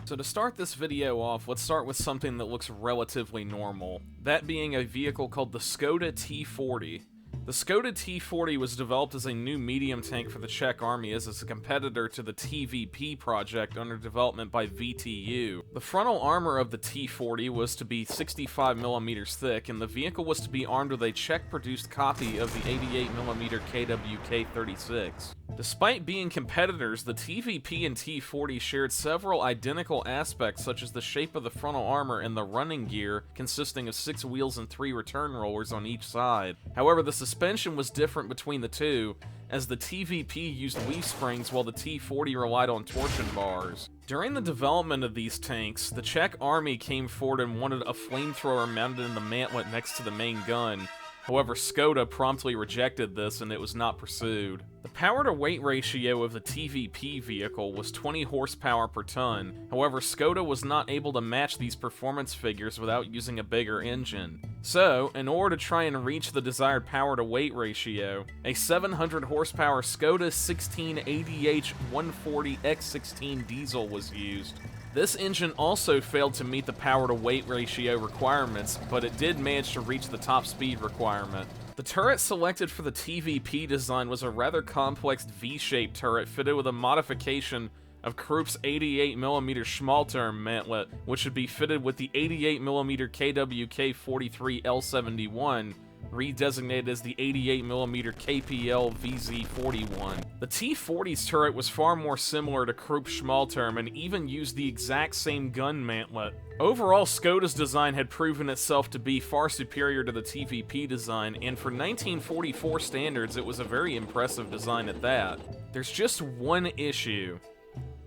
So to start this video off, let's start with something that looks relatively normal. That being a vehicle called the Scoda T40. The Scoda T40 was developed as a new medium tank for the Czech army as a competitor to the TVP project under development by VTU. The frontal armor of the T40 was to be 65mm thick, and the vehicle was to be armed with a Czech-produced copy of the 88mm KWK-36. Despite being competitors, the TVP and T40 shared several identical aspects such as the shape of the frontal armor and the running gear, consisting of 6 wheels and 3 return rollers on each side. However, the suspension was different between the two, as the TVP used leaf springs while the T40 relied on torsion bars. During the development of these tanks, the Czech army came forward and wanted a flamethrower mounted in the mantlet next to the main gun. However, Scoda promptly rejected this and it was not pursued. The power-to-weight ratio of the TVP vehicle was 20 horsepower per ton. However, Scoda was not able to match these performance figures without using a bigger engine. So, in order to try and reach the desired power-to-weight ratio, a 700 horsepower Scoda 1680H 140X16 diesel was used. This engine also failed to meet the power-to-weight ratio requirements, but it did manage to reach the top speed requirement. The turret selected for the TVP design was a rather complex V-shaped turret fitted with a modification of Krupp's 88mm Schmalturm mantlet, which would be fitted with the 88mm KWK-43 L71, redesignated as the 88mm KPL VZ41. The T40's turret was far more similar to Krupp Schmalturm and even used the exact same gun mantlet. Overall, Skoda's design had proven itself to be far superior to the TVP design, and for 1944 standards, it was a very impressive design at that. There's just one issue.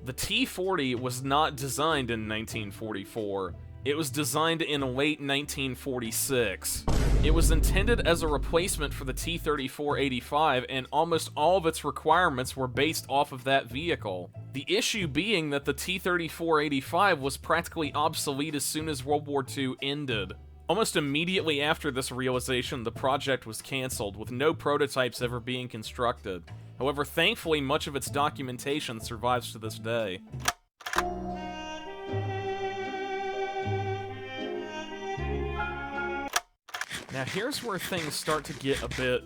The T40 was not designed in 1944. It was designed in late 1946. It was intended as a replacement for the T3485, and almost all of its requirements were based off of that vehicle. The issue being that the T3485 was practically obsolete as soon as World War II ended. Almost immediately after this realization, the project was cancelled, with no prototypes ever being constructed. However, thankfully, much of its documentation survives to this day. Now here's where things start to get a bit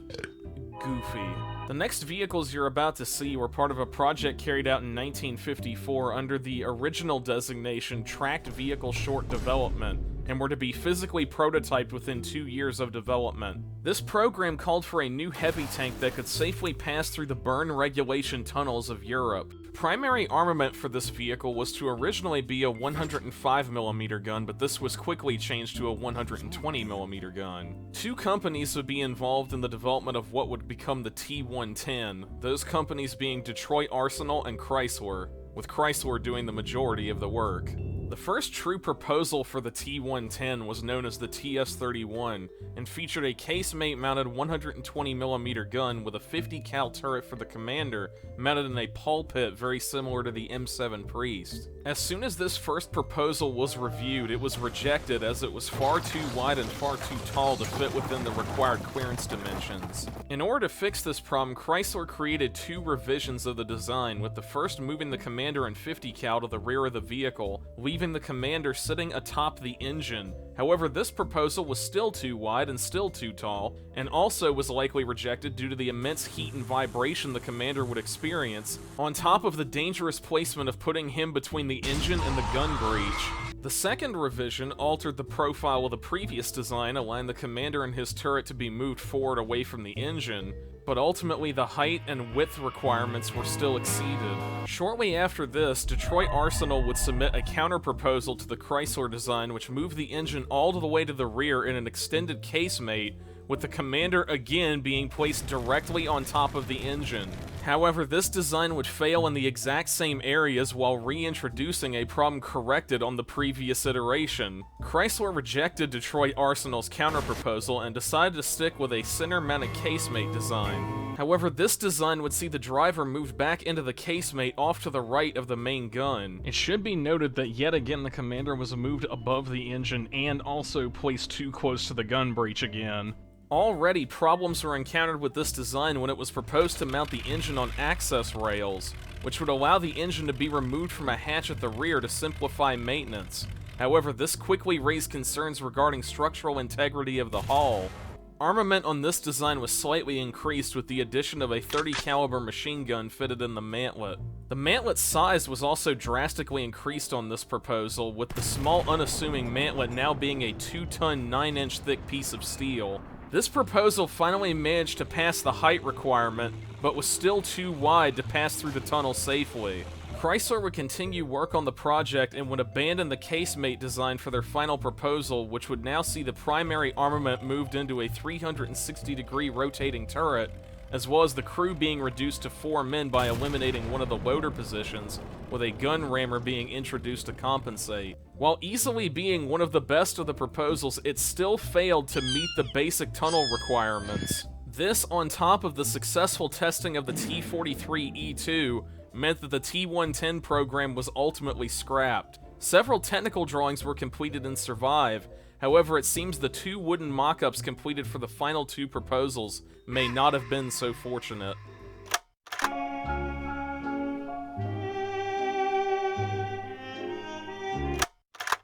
goofy. The next vehicles you're about to see were part of a project carried out in 1954 under the original designation Tracked Vehicle Short Development, and were to be physically prototyped within 2 years of development. This program called for a new heavy tank that could safely pass through the burn regulation tunnels of Europe. Primary armament for this vehicle was to originally be a 105mm gun, but this was quickly changed to a 120mm gun. 2 companies would be involved in the development of what would become the T110, those companies being Detroit Arsenal and Chrysler, with Chrysler doing the majority of the work. The first true proposal for the T110 was known as the TS31, and featured a casemate-mounted 120mm gun with a 50 cal turret for the commander, mounted in a pulpit very similar to the M7 Priest. As soon as this first proposal was reviewed, it was rejected as it was far too wide and far too tall to fit within the required clearance dimensions. In order to fix this problem, Chrysler created 2 revisions of the design, with the first moving the commander in 50 cal to the rear of the vehicle, leaving the commander sitting atop the engine. However, this proposal was still too wide and still too tall, and also was likely rejected due to the immense heat and vibration the commander would experience, on top of the dangerous placement of putting him between the engine and the gun breech. The second revision altered the profile of the previous design, allowing the commander and his turret to be moved forward away from the engine, but ultimately the height and width requirements were still exceeded. Shortly after this, Detroit Arsenal would submit a counter-proposal to the Chrysler design which moved the engine all the way to the rear in an extended casemate, with the commander again being placed directly on top of the engine. However, this design would fail in the exact same areas while reintroducing a problem corrected on the previous iteration. Chrysler rejected Detroit Arsenal's counterproposal and decided to stick with a center-mounted casemate design. However, this design would see the driver moved back into the casemate off to the right of the main gun. It should be noted that yet again the commander was moved above the engine and also placed too close to the gun breech again. Already, problems were encountered with this design when it was proposed to mount the engine on access rails. which would allow the engine to be removed from a hatch at the rear to simplify maintenance. However, this quickly raised concerns regarding structural integrity of the hull. Armament on this design was slightly increased with the addition of a 30 caliber machine gun fitted in the mantlet. The mantlet's size was also drastically increased on this proposal, with the small unassuming mantlet now being a 2-ton 9-inch thick piece of steel. This proposal finally managed to pass the height requirement, but was still too wide to pass through the tunnel safely. Chrysler would continue work on the project and would abandon the casemate design for their final proposal, which would now see the primary armament moved into a 360-degree rotating turret, as well as the crew being reduced to 4 men by eliminating one of the loader positions, with a gun rammer being introduced to compensate. While easily being one of the best of the proposals, it still failed to meet the basic tunnel requirements. This, on top of the successful testing of the T43E2, meant that the T110 program was ultimately scrapped. Several technical drawings were completed and survive, however it seems the 2 wooden mock-ups completed for the final 2 proposals may not have been so fortunate.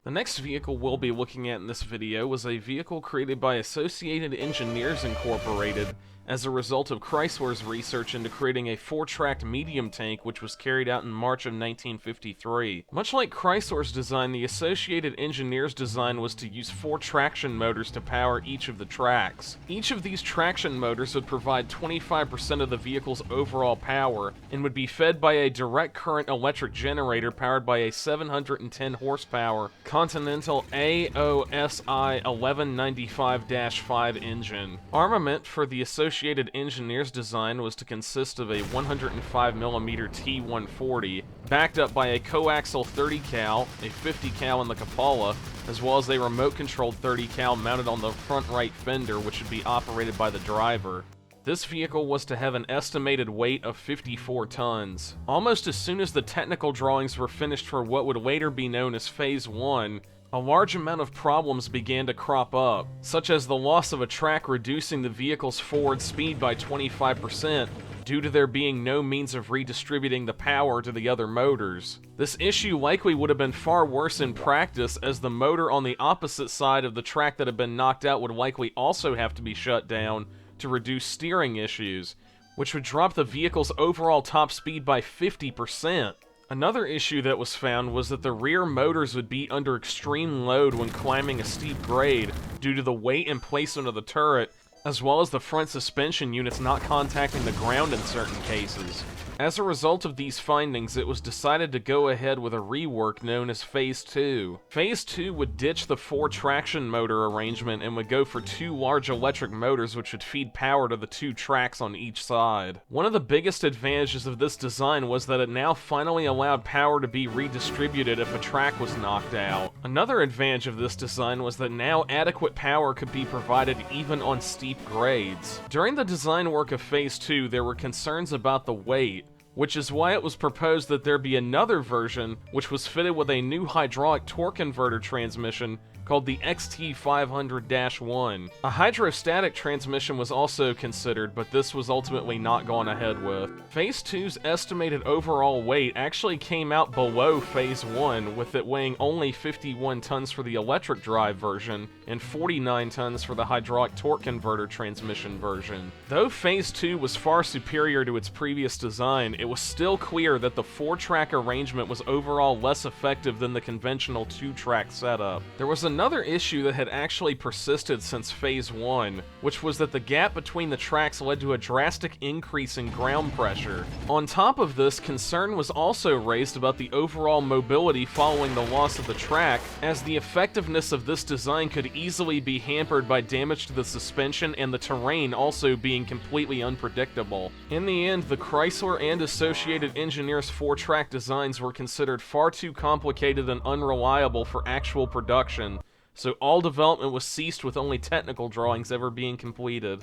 The next vehicle we'll be looking at in this video was a vehicle created by Associated Engineers Incorporated as a result of Chrysler's research into creating a 4-tracked medium tank, which was carried out in March of 1953. Much like Chrysler's design, the Associated Engineers' design was to use 4 traction motors to power each of the tracks. Each of these traction motors would provide 25% of the vehicle's overall power, and would be fed by a direct current electric generator powered by a 710 horsepower Continental AOSI 1195-5 engine. Armament for the Associated Engineers' design was to consist of a 105mm T140, backed up by a coaxial 30 cal, a 50 cal in the cupola, as well as a remote-controlled 30 cal mounted on the front right fender, which would be operated by the driver. This vehicle was to have an estimated weight of 54 tons. Almost as soon as the technical drawings were finished for what would later be known as Phase 1, a large amount of problems began to crop up, such as the loss of a track reducing the vehicle's forward speed by 25%, due to there being no means of redistributing the power to the other motors. This issue likely would have been far worse in practice, as the motor on the opposite side of the track that had been knocked out would likely also have to be shut down to reduce steering issues, which would drop the vehicle's overall top speed by 50%. Another issue that was found was that the rear motors would be under extreme load when climbing a steep grade due to the weight and placement of the turret, as well as the front suspension units not contacting the ground in certain cases. As a result of these findings, it was decided to go ahead with a rework known as Phase 2. Phase 2 would ditch the 4-traction motor arrangement and would go for 2 large electric motors which would feed power to the 2 tracks on each side. One of the biggest advantages of this design was that it now finally allowed power to be redistributed if a track was knocked out. Another advantage of this design was that now adequate power could be provided even on steep grades. During the design work of Phase 2, there were concerns about the weight, which is why it was proposed that there be another version which was fitted with a new hydraulic torque converter transmission called the XT500-1. A hydrostatic transmission was also considered, but this was ultimately not gone ahead with. Phase 2's estimated overall weight actually came out below Phase 1, with it weighing only 51 tons for the electric drive version and 49 tons for the hydraulic torque converter transmission version. Though Phase 2 was far superior to its previous design, it was still clear that the 4-track arrangement was overall less effective than the conventional 2-track setup. There was another issue that had actually persisted since Phase 1, which was that the gap between the tracks led to a drastic increase in ground pressure. On top of this, concern was also raised about the overall mobility following the loss of the track, as the effectiveness of this design could easily be hampered by damage to the suspension and the terrain also being completely unpredictable. In the end, the Chrysler and Associated Engineers 4-track designs were considered far too complicated and unreliable for actual production, so all development was ceased with only technical drawings ever being completed.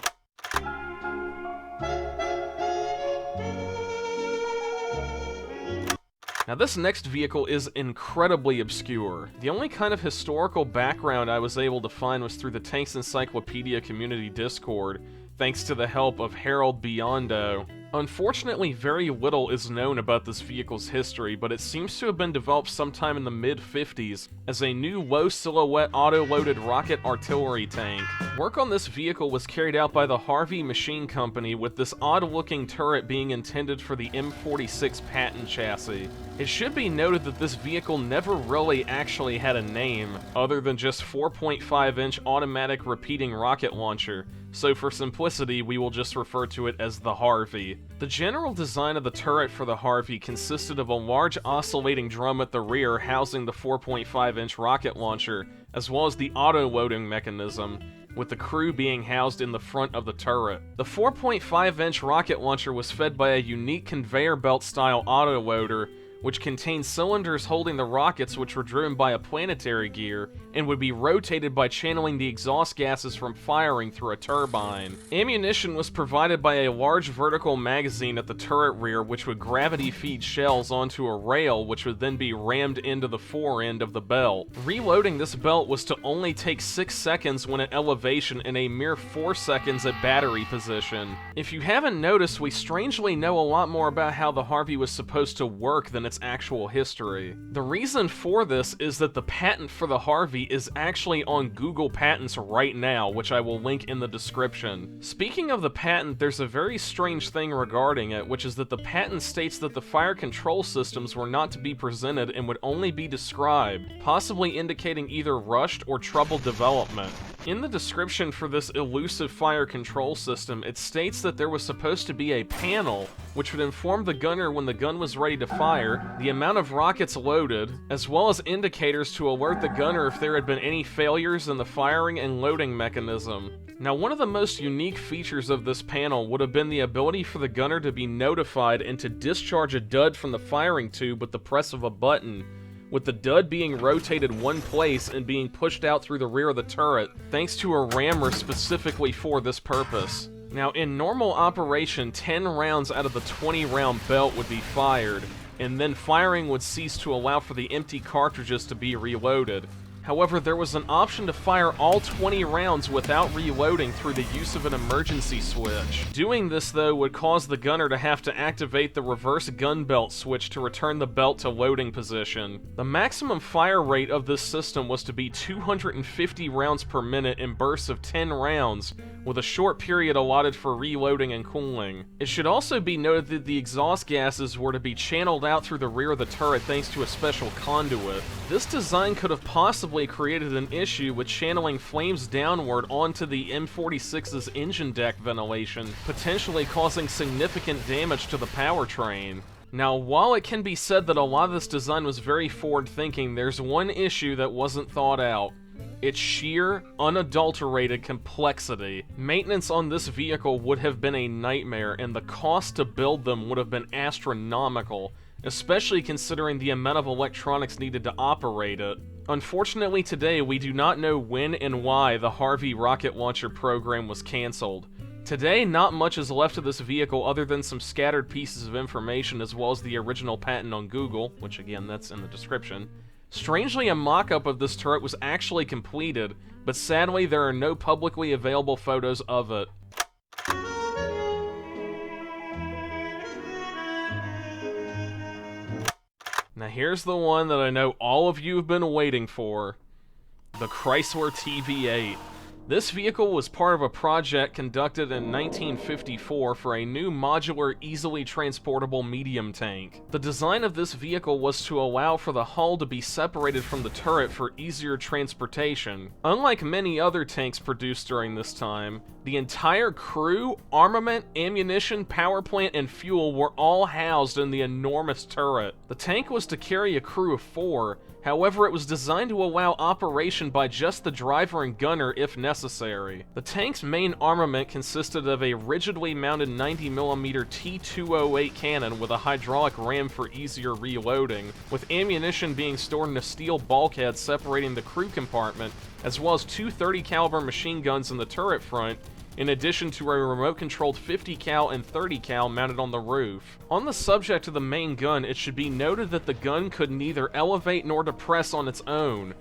Now this next vehicle is incredibly obscure. The only kind of historical background I was able to find was through the Tanks Encyclopedia community Discord, thanks to the help of Harold Biondo. Unfortunately, very little is known about this vehicle's history, but it seems to have been developed sometime in the mid-50s as a new low-silhouette auto-loaded rocket artillery tank. Work on this vehicle was carried out by the Harvey Machine Company, with this odd-looking turret being intended for the M46 patent chassis. It should be noted that this vehicle never really actually had a name, other than just 4.5-inch automatic repeating rocket launcher, so for simplicity we will just refer to it as the Harvey. The general design of the turret for the Harvey consisted of a large oscillating drum at the rear housing the 4.5-inch rocket launcher, as well as the auto-loading mechanism, with the crew being housed in the front of the turret. The 4.5-inch rocket launcher was fed by a unique conveyor belt style auto-loader, which contained cylinders holding the rockets, which were driven by a planetary gear, and would be rotated by channeling the exhaust gases from firing through a turbine. Ammunition was provided by a large vertical magazine at the turret rear, which would gravity feed shells onto a rail, which would then be rammed into the fore end of the belt. Reloading this belt was to only take 6 seconds when at elevation and a mere 4 seconds at battery position. If you haven't noticed, we strangely know a lot more about how the Harvey was supposed to work than its actual history. The reason for this is that the patent for the Harvey is actually on Google Patents right now, which I will link in the description. Speaking of the patent, there's a very strange thing regarding it, which is that the patent states that the fire control systems were not to be presented and would only be described, possibly indicating either rushed or troubled development. In the description for this elusive fire control system, it states that there was supposed to be a panel which would inform the gunner when the gun was ready to fire, the amount of rockets loaded, as well as indicators to alert the gunner if there had been any failures in the firing and loading mechanism. Now, one of the most unique features of this panel would have been the ability for the gunner to be notified and to discharge a dud from the firing tube with the press of a button, with the dud being rotated one place and being pushed out through the rear of the turret, thanks to a rammer specifically for this purpose. Now, in normal operation, 10 rounds out of the 20-round belt would be fired, and then firing would cease to allow for the empty cartridges to be reloaded. However, there was an option to fire all 20 rounds without reloading through the use of an emergency switch. Doing this, though, would cause the gunner to have to activate the reverse gun belt switch to return the belt to loading position. The maximum fire rate of this system was to be 250 rounds per minute in bursts of 10 rounds, with a short period allotted for reloading and cooling. It should also be noted that the exhaust gases were to be channeled out through the rear of the turret thanks to a special conduit. This design could have possibly created an issue with channeling flames downward onto the M46's engine deck ventilation, potentially causing significant damage to the powertrain. Now, while it can be said that a lot of this design was very forward-thinking, there's one issue that wasn't thought out. Its sheer, unadulterated complexity. Maintenance on this vehicle would have been a nightmare, and the cost to build them would have been astronomical, especially considering the amount of electronics needed to operate it. Unfortunately, today we do not know when and why the Harvey rocket launcher program was cancelled. Today, not much is left of this vehicle other than some scattered pieces of information, as well as the original patent on Google, which again, that's in the description. Strangely, a mock-up of this turret was actually completed, but sadly there are no publicly available photos of it. Now here's the one that I know all of you have been waiting for. The Chrysler TV8. This vehicle was part of a project conducted in 1954 for a new modular, easily transportable medium tank. The design of this vehicle was to allow for the hull to be separated from the turret for easier transportation. Unlike many other tanks produced during this time, the entire crew, armament, ammunition, power plant, and fuel were all housed in the enormous turret. The tank was to carry a crew of 4, however, it was designed to allow operation by just the driver and gunner if necessary. The tank's main armament consisted of a rigidly mounted 90mm T208 cannon with a hydraulic ram for easier reloading, with ammunition being stored in a steel bulkhead separating the crew compartment, as well as 2 30 caliber machine guns in the turret front, in addition to a remote-controlled 50 cal and 30 cal mounted on the roof. On the subject of the main gun, it should be noted that the gun could neither elevate nor depress on its own.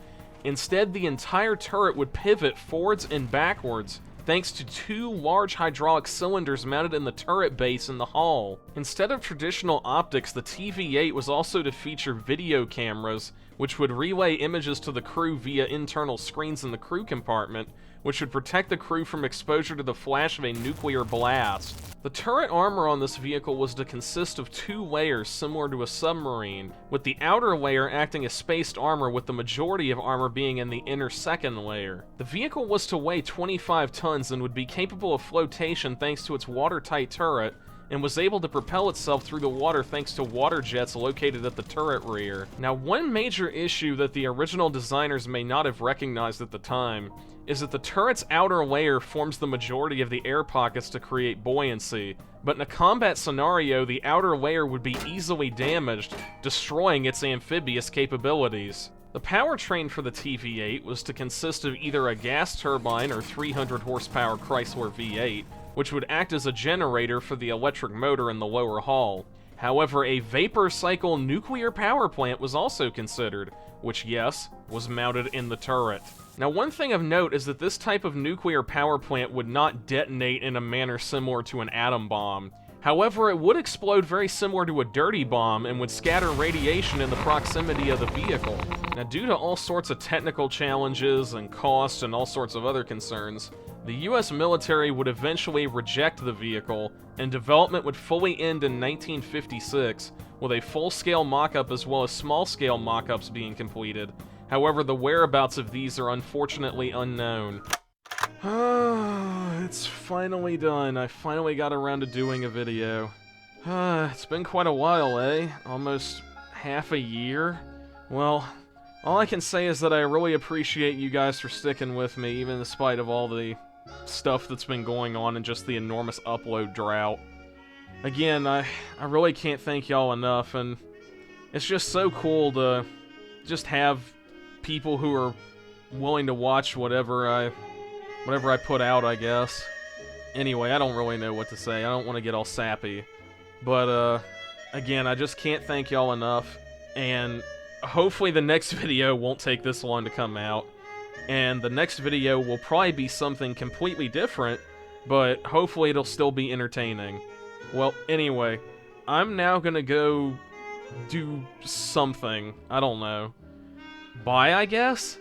Instead, the entire turret would pivot forwards and backwards, thanks to 2 large hydraulic cylinders mounted in the turret base in the hull. Instead of traditional optics, the TV8 was also to feature video cameras, which would relay images to the crew via internal screens in the crew compartment, which would protect the crew from exposure to the flash of a nuclear blast. The turret armor on this vehicle was to consist of 2 layers similar to a submarine, with the outer layer acting as spaced armor, with the majority of armor being in the inner second layer. The vehicle was to weigh 25 tons and would be capable of flotation thanks to its watertight turret, and was able to propel itself through the water thanks to water jets located at the turret rear. Now, one major issue that the original designers may not have recognized at the time is that the turret's outer layer forms the majority of the air pockets to create buoyancy, but in a combat scenario, the outer layer would be easily damaged, destroying its amphibious capabilities. The powertrain for the TV8 was to consist of either a gas turbine or 300 horsepower Chrysler V8, which would act as a generator for the electric motor in the lower hull. However, a vapor cycle nuclear power plant was also considered, which, yes, was mounted in the turret. Now, one thing of note is that this type of nuclear power plant would not detonate in a manner similar to an atom bomb. However, it would explode very similar to a dirty bomb and would scatter radiation in the proximity of the vehicle. Now, due to all sorts of technical challenges and cost and all sorts of other concerns, the US military would eventually reject the vehicle, and development would fully end in 1956, with a full-scale mock-up as well as small-scale mock-ups being completed. However, the whereabouts of these are unfortunately unknown. It's finally done. I finally got around to doing a video. It's been quite a while, eh? Almost half a year? Well, all I can say is that I really appreciate you guys for sticking with me, even in spite of all the stuff that's been going on and just the enormous upload drought. Again, I really can't thank y'all enough, and it's just so cool to just have people who are willing to watch whatever I put out, I guess. Anyway, I don't really know what to say. I don't want to get all sappy. But, again, I just can't thank y'all enough, and hopefully the next video won't take this long to come out. And the next video will probably be something completely different, but hopefully it'll still be entertaining. Well, anyway, I'm now gonna go do something. I don't know. Bye, I guess?